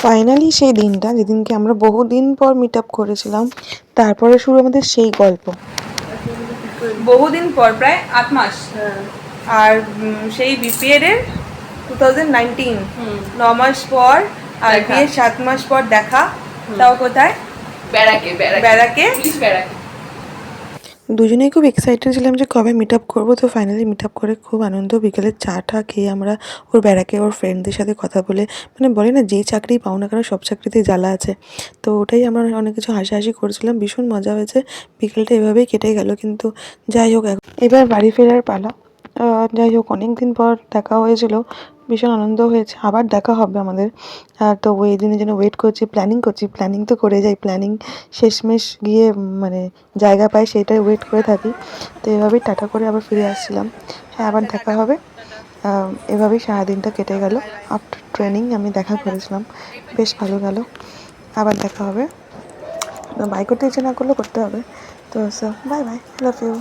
Finally সেই দিনটা যেদিনকে আমরা বহুদিন পর মিট আপ করেছিলাম, তারপরে শুরু আমাদের সেই গল্প। বহুদিন পর, প্রায় 8 মাস। আর সেই বিপিএড এর 2019 9 মাস পর, আর বিয়ের 7 মাস পর দেখা। তাও কোথায়? ব্যারাকে। ব্যারাকে। দুজনেই খুব এক্সাইটেড ছিলাম যে কবে মিট আপ করবো। তো ফাইনালি মিট আপ করে খুব আনন্দ। বিকেলে চা টা খেয়ে আমরা ওর ব্যারাকে ওর ফ্রেন্ডদের সাথে কথা বলে, মানে বলে না যে চাকরি পাও না কেন সব চাকরিতেই জ্বালা আছে, তো ওটাই আমরা অনেক কিছু হাসাহাসি করেছিলাম। ভীষণ মজা হয়েছে। বিকেলটা এভাবেই কেটে গেল। কিন্তু যাই হোক, এবার বাড়ি ফেরার পালা। যাই হোক, অনেক দিন পর দেখা হয়েছিল, ভীষণ আনন্দ হয়েছে। আবার দেখা হবে আমাদের। তো ওই দিনের জন্য ওয়েট করছি, প্ল্যানিং করছি। প্ল্যানিং তো করে যাই, প্ল্যানিং শেষমেশ গিয়ে মানে জায়গা পাই, সেটাই ওয়েট করে থাকি। তো এভাবেই টাটা করে আবার ফিরে আসছিলাম। হ্যাঁ, আবার দেখা হবে। এভাবেই সারাদিনটা কেটে গেল। আফটার ট্রেনিং আমি দেখা করেছিলাম, বেশ ভালো গেল। আবার দেখা হবে। বাই করতে ইচ্ছে না করলেও করতে হবে। তো বাই বাই, লাভ ইউ।